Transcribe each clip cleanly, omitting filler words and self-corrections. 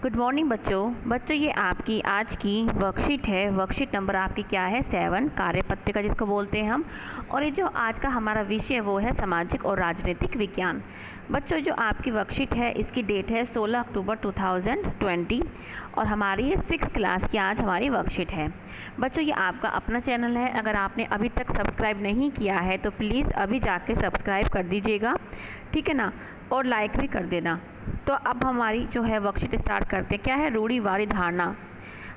Good morning बच्चों ये आपकी आज की वर्कशीट है। वर्कशीट नंबर आपकी क्या है 7, कार्यपत्रिका जिसको बोलते हैं हम। और ये जो आज का हमारा विषय है वो है सामाजिक और राजनीतिक विज्ञान। बच्चों जो आपकी वर्कशीट है इसकी डेट है 16 अक्टूबर 2020 और हमारी ये 6th क्लास की आज हमारी वर्कशीट है। बच्चों ये आपका अपना चैनल है, अगर आपने अभी तक सब्सक्राइब नहीं किया है तो प्लीज़ अभी जाके सब्सक्राइब कर दीजिएगा, ठीक है ना, और लाइक भी कर देना। तो अब हमारी जो है वर्कशीट स्टार्ट करते हैं। क्या है रूढ़िवादी धारणा।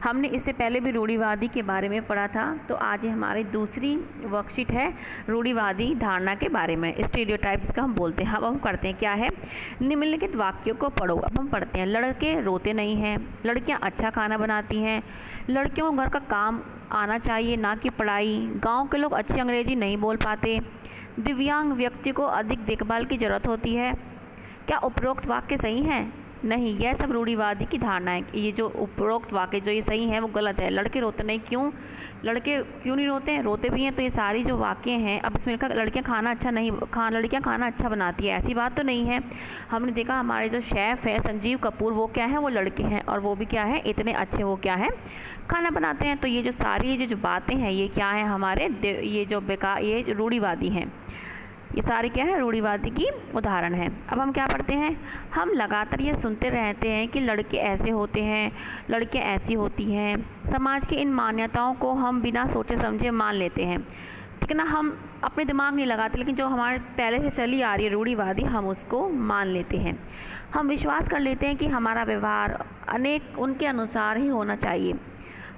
हमने इससे पहले भी रूढ़िवादी के बारे में पढ़ा था, तो आज ये हमारी दूसरी वर्कशीट है रूढ़िवादी धारणा के बारे में, स्टीरियोटाइप्स का हम बोलते हैं। अब हम करते हैं क्या है, निम्नलिखित वाक्यों को पढ़ो। अब हम पढ़ते हैं, लड़के रोते नहीं हैं, लड़कियां अच्छा खाना बनाती हैं, लड़कियों को घर का काम आना चाहिए ना कि पढ़ाई, गाँव के लोग अच्छी अंग्रेजी नहीं बोल पाते, दिव्यांग व्यक्ति को अधिक देखभाल की ज़रूरत होती है। क्या उपरोक्त वाक्य सही हैं? नहीं, यह सब रूढ़िवादी की धारणा है। ये जो उपरोक्त वाक्य जो ये सही है वो गलत है। लड़के रोते नहीं, क्यों लड़के क्यों नहीं रोते हैं? रोते भी हैं। तो ये सारी जो वाक्य हैं, अब इसमें लिखा लड़कियां खाना अच्छा बनाती है, ऐसी बात तो नहीं है। हमने देखा हमारे जो शेफ़ है संजीव कपूर, वो क्या है, वो लड़के हैं, और वो भी क्या है, इतने अच्छे वो क्या है, खाना बनाते हैं। तो ये जो सारी जो बातें हैं ये क्या है हमारे ये रूढ़िवादी हैं। ये सारी क्या है, रूढ़िवादी की उदाहरण है। अब हम क्या पढ़ते हैं, हम लगातार ये सुनते रहते हैं कि लड़के ऐसे होते हैं, लड़कियां ऐसी होती हैं। समाज की इन मान्यताओं को हम बिना सोचे समझे मान लेते हैं, ठीक है ना। हम अपने दिमाग नहीं लगाते, लेकिन जो हमारे पहले से चली आ रही है रूढ़िवादी, हम उसको मान लेते हैं। हम विश्वास कर लेते हैं कि हमारा व्यवहार अनेक उनके अनुसार ही होना चाहिए।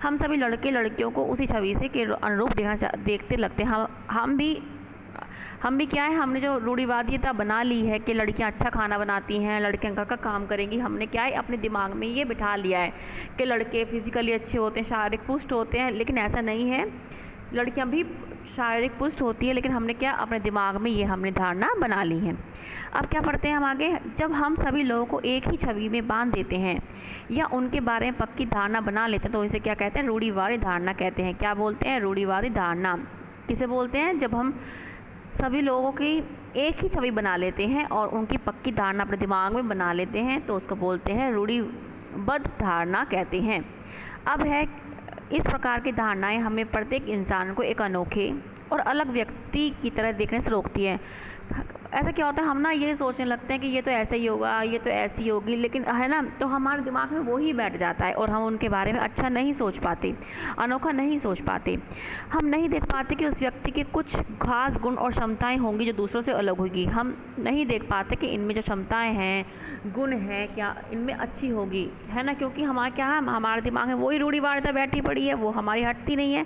हम सभी लड़के लड़कियों को उसी छवि से के अनुरूप देखते लगते हैं। हम भी क्या है, हमने जो रूढ़िवादिता बना ली है कि लड़कियां अच्छा खाना बनाती हैं, लड़कियां घर का काम करेंगी, हमने क्या है अपने दिमाग में ये बिठा लिया है कि लड़के फिजिकली अच्छे होते हैं, शारीरिक पुष्ट होते हैं, लेकिन ऐसा नहीं है। लड़कियां भी शारीरिक पुष्ट होती है, लेकिन हमने क्या अपने दिमाग में ये हमने धारणा बना ली है। अब क्या पढ़ते हैं हम आगे, जब हम सभी लोगों को एक ही छवि में बांध देते हैं या उनके बारे में पक्की धारणा बना लेते हैं तो इसे क्या कहते हैं, रूढ़िवादी धारणा कहते हैं। क्या बोलते हैं, रूढ़िवादी धारणा किसे बोलते हैं? जब हम सभी लोगों की एक ही छवि बना लेते हैं और उनकी पक्की धारणा अपने दिमाग में बना लेते हैं तो उसको बोलते हैं रूढ़िबद्ध धारणा कहते हैं। अब है, इस प्रकार की धारणाएं हमें प्रत्येक इंसान को एक अनोखे और अलग व्यक्ति की तरह देखने से रोकती है। ऐसा क्या होता है, हम ना ये सोचने लगते हैं कि ये तो ऐसा ही होगा, ये तो ऐसी होगी, लेकिन है ना, तो हमारे दिमाग में वो ही बैठ जाता है और हम उनके बारे में अच्छा नहीं सोच पाते, अनोखा नहीं सोच पाते। हम नहीं देख पाते कि उस व्यक्ति के कुछ खास गुण और क्षमताएं होंगी जो दूसरों से अलग होगी। हम नहीं देख पाते कि इनमें जो क्षमताएं हैं, गुण हैं, क्या इनमें अच्छी होगी, है ना, क्योंकि हमारा क्या है, हमारे दिमाग में वही रूढ़िवादिता बैठी पड़ी है, वो हमारी हटती नहीं है,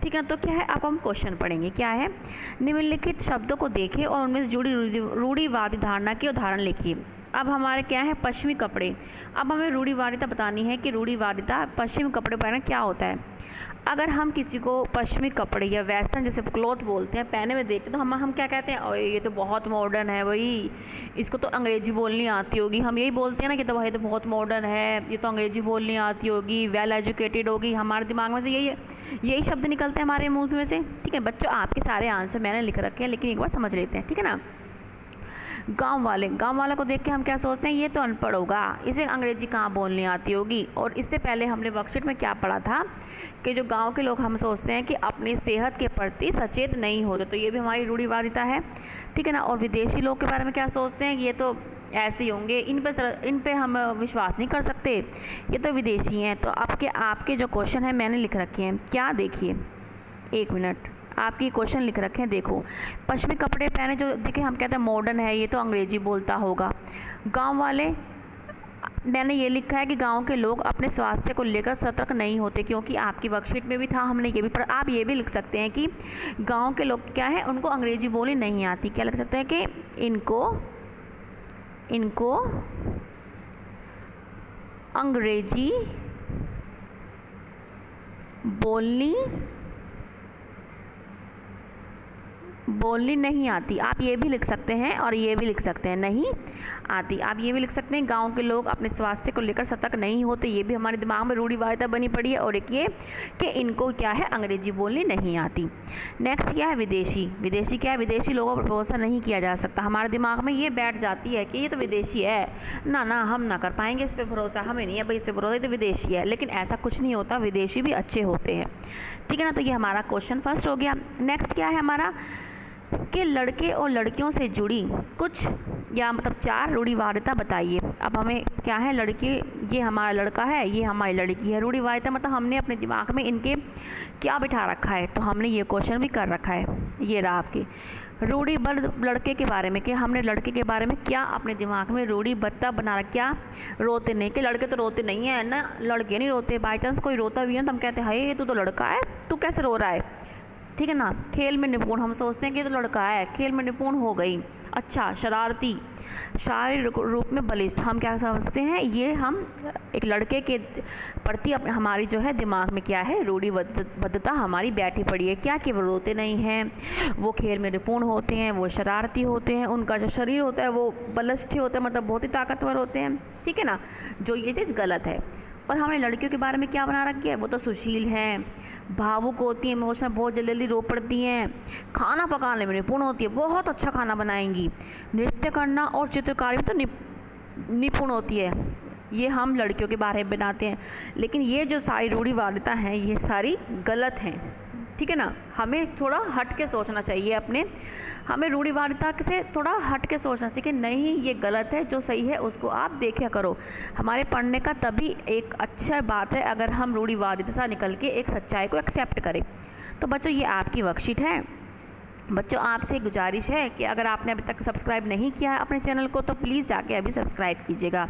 ठीक है। तो क्या है, अब हम क्वेश्चन पढ़ेंगे। क्या है, निम्नलिखित शब्दों को देखें और उनमें से जुड़ी रूढ़िवादी धारणा के उदाहरण लिखिए। अब हमारे क्या है, पश्चिमी कपड़े। अब हमें रूढ़िवादिता बतानी है कि रूढ़िवादिता पश्चिमी कपड़े पहनना क्या होता है। अगर हम किसी को पश्चिमी कपड़े या वेस्टर्न जैसे क्लॉथ बोलते हैं पहने हुए देखते तो हम क्या कहते हैं, और ये तो बहुत मॉडर्न है, वही इसको तो अंग्रेजी बोलनी आती होगी। हम यही बोलते हैं ना कि तो भाई तो बहुत मॉडर्न है, ये तो अंग्रेजी बोलनी आती होगी, वेल एजुकेटेड होगी। हमारे दिमाग में से यही शब्द निकलते हैं हमारे मुँह में से, ठीक है। बच्चों आपके सारे आंसर मैंने लिख रखे हैं, लेकिन एक बार समझ लेते हैं, ठीक है ना। गांव वाले को देख के हम क्या सोचते हैं, ये तो अनपढ़ होगा, इसे अंग्रेजी कहाँ बोलनी आती होगी। और इससे पहले हमने वर्कशीट में क्या पढ़ा था कि जो गांव के लोग हम सोचते हैं कि अपनी सेहत के प्रति सचेत नहीं होते, तो ये भी हमारी रूढ़िवादिता है, ठीक है ना। और विदेशी लोग के बारे में क्या सोचते हैं, ये तो ऐसे ही होंगे, इन पे हम विश्वास नहीं कर सकते, ये तो विदेशी हैं। तो आपके जो क्वेश्चन है मैंने लिख रखे हैं, क्या देखिए, एक मिनट, आपकी क्वेश्चन लिख रखे हैं, देखो। पश्चिमी कपड़े पहने जो देखिए, हम कहते हैं मॉडर्न है, ये तो अंग्रेजी बोलता होगा। गांव वाले, मैंने ये लिखा है कि गांव के लोग अपने स्वास्थ्य को लेकर सतर्क नहीं होते, क्योंकि आपकी वर्कशीट में भी था, हमने ये भी पढ़ा। आप ये भी लिख सकते हैं कि गांव के लोग क्या है, उनको अंग्रेजी बोलनी नहीं आती। क्या लिख सकते हैं कि इनको अंग्रेजी बोलनी नहीं आती। आप ये भी लिख सकते हैं और ये भी लिख सकते हैं, नहीं आती। आप ये भी लिख सकते हैं गांव के लोग अपने स्वास्थ्य को लेकर सतर्क नहीं होते, ये भी हमारे दिमाग में रूढ़िवादिता बनी पड़ी है। और एक ये कि इनको क्या है, अंग्रेजी बोलनी नहीं आती। नेक्स्ट क्या है, विदेशी। विदेशी क्या है, विदेशी लोगों पर भरोसा नहीं किया जा सकता। हमारे दिमाग में ये बैठ जाती है कि ये तो विदेशी है, ना हम ना कर पाएंगे इस पर भरोसा, हमें नहीं है भाई इस पर भरोसा, ये तो विदेशी है। लेकिन ऐसा कुछ नहीं होता, विदेशी भी अच्छे होते हैं, ठीक है ना। तो ये हमारा क्वेश्चन फर्स्ट हो गया। नेक्स्ट क्या है हमारा, कि लड़के और लड़कियों से जुड़ी कुछ या मतलब 4 रूढ़िवादिता बताइए। अब हमें क्या है, लड़के, ये हमारा लड़का है, ये हमारी लड़की है। रूढ़िवादिता मतलब हमने अपने दिमाग में इनके क्या बिठा रखा है, तो हमने ये क्वेश्चन भी कर रखा है। ये रहा आपके रूढ़िबद्ध लड़के के बारे में, कि हमने लड़के के बारे में क्या अपने दिमाग में रूढ़िबद्ध बना रखा। क्या रोते नहीं, कि लड़के तो रोते नहीं है ना, लड़के नहीं रोते। बाई चांस कोई रोता भी है ना तो हम कहते हैं हाय तू तो लड़का है, तू कैसे रो रहा है, ठीक है ना। खेल में निपुण, हम सोचते हैं कि तो लड़का है, खेल में निपुण हो गई। अच्छा, शरारती, शारीरिक रूप में बलिष्ठ, हम क्या समझते हैं, ये हम एक लड़के के प्रति हमारी जो है दिमाग में क्या है, रूढ़िबद्धता हमारी बैठी पड़ी है। क्या कि वो रोते नहीं हैं, वो खेल में निपुण होते हैं, वो शरारती होते हैं, उनका जो शरीर होता है वो बलिष्ठ होता है, मतलब बहुत ही ताकतवर होते हैं, ठीक है ना। जो ये चीज़ गलत है। और हमें लड़कियों के बारे में क्या बना रखा है, वो तो सुशील हैं, भावुक होती हैं, इमोशनल, बहुत जल्दी जल्दी रो पड़ती हैं, खाना पकाने में निपुण होती है, बहुत अच्छा खाना बनाएंगी, नृत्य करना और चित्रकारी में तो निपुण होती है। ये हम लड़कियों के बारे में बनाते हैं, लेकिन ये जो सारी रूढ़िवादिता हैं ये सारी गलत हैं, ठीक है ना। हमें थोड़ा हट के सोचना चाहिए हमें रूढ़िवादिता से थोड़ा हट के सोचना चाहिए कि नहीं ये गलत है, जो सही है उसको आप देखा करो। हमारे पढ़ने का तभी एक अच्छा बात है अगर हम रूढ़िवादिता से निकल के एक सच्चाई को एक्सेप्ट करें। तो बच्चों ये आपकी वर्कशीट है। बच्चों आपसे गुजारिश है कि अगर आपने अभी तक सब्सक्राइब नहीं किया है अपने चैनल को तो प्लीज़ जाके अभी सब्सक्राइब कीजिएगा।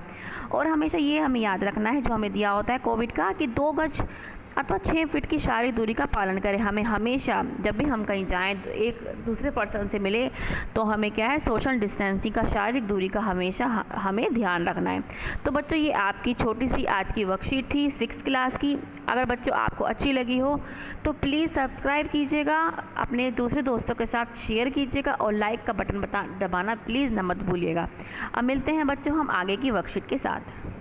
और हमेशा ये हमें याद रखना है जो हमें दिया होता है कोविड का, कि 2 गज अथवा 6 फीट की शारीरिक दूरी का पालन करें। हमें हमेशा जब भी हम कहीं जाएं तो एक दूसरे पर्सन से मिले तो हमें क्या है, सोशल डिस्टेंसिंग का, शारीरिक दूरी का हमेशा हमें ध्यान रखना है। तो बच्चों ये आपकी छोटी सी आज की वर्कशीट थी 6th क्लास की। अगर बच्चों आपको अच्छी लगी हो तो प्लीज़ सब्सक्राइब कीजिएगा, अपने दूसरे दोस्तों के साथ शेयर कीजिएगा और लाइक का बटन दबाना प्लीज़ ना मत भूलिएगा। अब मिलते हैं बच्चों हम आगे की वर्कशीट के साथ।